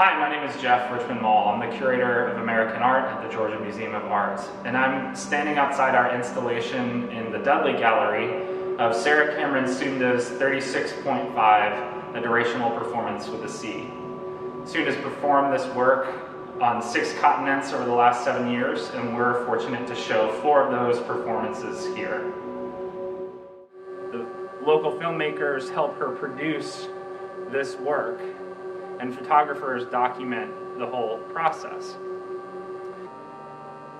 Hi, my name is Jeff Richmond-Mall. I'm the Curator of American Art at the Georgia Museum of Art, and I'm standing outside our installation in the Dudley Gallery of Sarah Cameron Sunde's 36.5, A Durational Performance with the Sea. Sunde has performed this work on 6 continents over the last 7 years, and we're fortunate to show 4 of those performances here. The local filmmakers help her produce this work, and photographers document the whole process.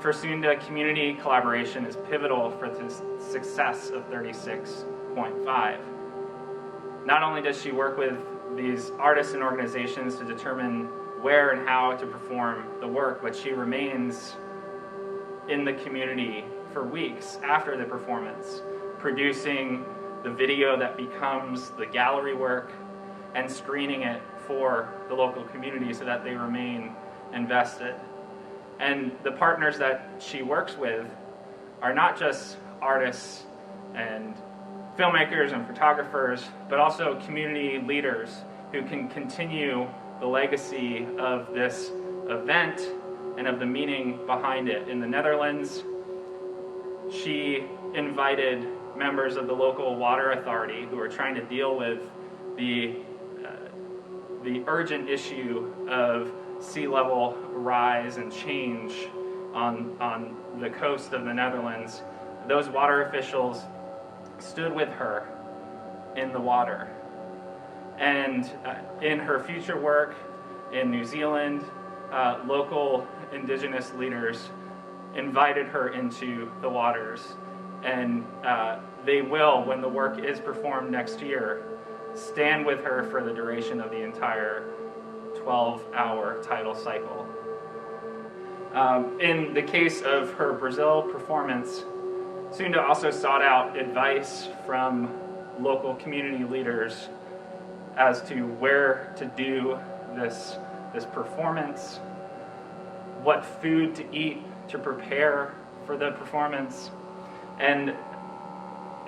For Sunde, community collaboration is pivotal for the success of 36.5. Not only does she work with these artists and organizations to determine where and how to perform the work, but she remains in the community for weeks after the performance, producing the video that becomes the gallery work and screening it for the local community so that they remain invested. And the partners that she works with are not just artists and filmmakers and photographers, but also community leaders who can continue the legacy of this event and of the meaning behind it. In the Netherlands, she invited members of the local water authority who are trying to deal with the urgent issue of sea level rise and change on the coast of the Netherlands. Those water officials stood with her in the water. And in her future work in New Zealand, local Indigenous leaders invited her into the waters. And they will, when the work is performed next year, stand with her for the duration of the entire 12-hour tidal cycle. In the case of her Brazil performance, Sunde also sought out advice from local community leaders as to where to do this performance, what food to eat to prepare for the performance. And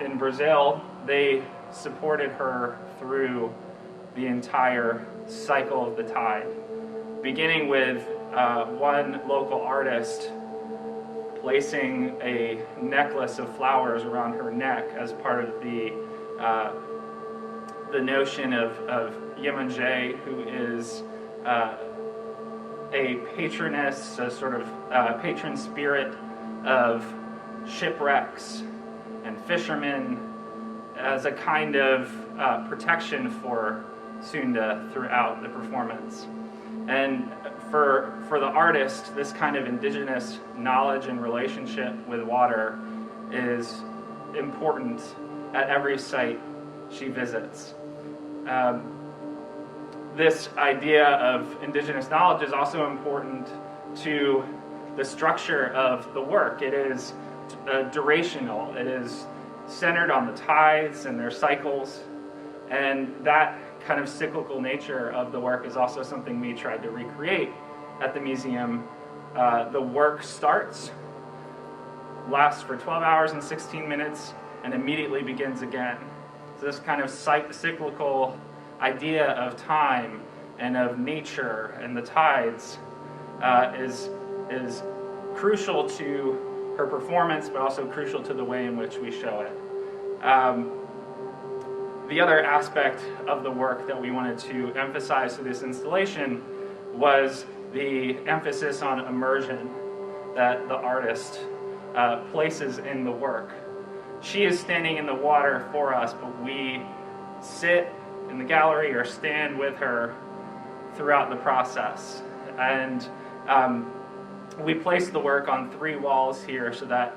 in Brazil, they supported her through the entire cycle of the tide, beginning with one local artist placing a necklace of flowers around her neck as part of the notion of Iemanjɛ, who is a patroness, a sort of patron spirit of shipwrecks and fishermen, as a kind of protection for Sunde throughout the performance. And for the artist, this kind of indigenous knowledge and relationship with water is important at every site she visits. This idea of indigenous knowledge is also important to the structure of the work. It is durational. It is centered on the tides and their cycles, and that kind of cyclical nature of the work is also something we tried to recreate at the museum. The work starts, lasts for 12 hours and 16 minutes, and immediately begins again. So this kind of cyclical idea of time and of nature and the tides is crucial to her performance, but also crucial to the way in which we show it. The other aspect of the work that we wanted to emphasize through this installation was the emphasis on immersion that the artist places in the work. She is standing in the water for us, but we sit in the gallery or stand with her throughout the process. And we place the work on 3 walls here so that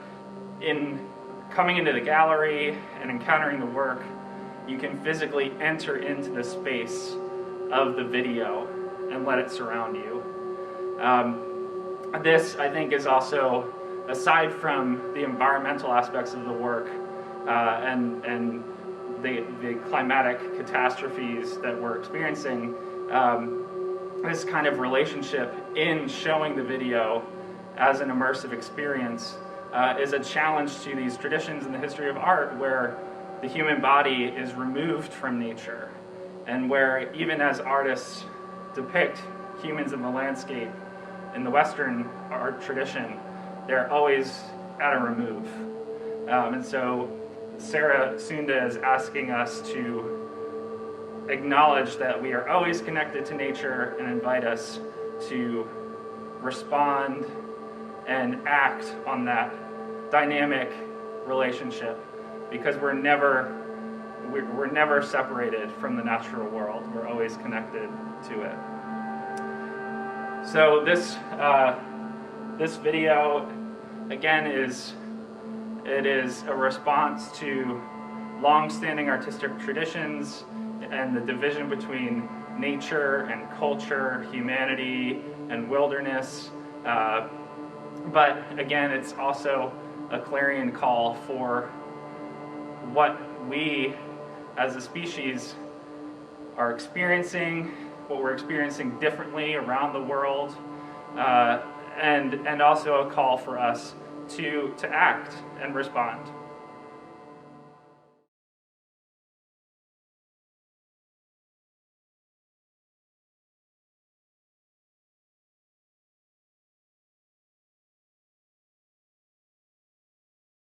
in coming into the gallery and encountering the work, you can physically enter into the space of the video and let it surround you. This, I think, is also, aside from the environmental aspects of the work and the climatic catastrophes that we're experiencing, this kind of relationship in showing the video as an immersive experience is a challenge to these traditions in the history of art where the human body is removed from nature, and where even as artists depict humans in the landscape in the Western art tradition, they're always at a remove. And so Cameron Sunde is asking us to acknowledge that we are always connected to nature and invite us to respond and act on that dynamic relationship, because we're never separated from the natural world. We're always connected to it. So this video, again, is a response to long-standing artistic traditions and the division between nature and culture, humanity and wilderness. But again, it's also a clarion call for what we as a species are experiencing, what we're experiencing differently around the world, and also a call for us to act and respond.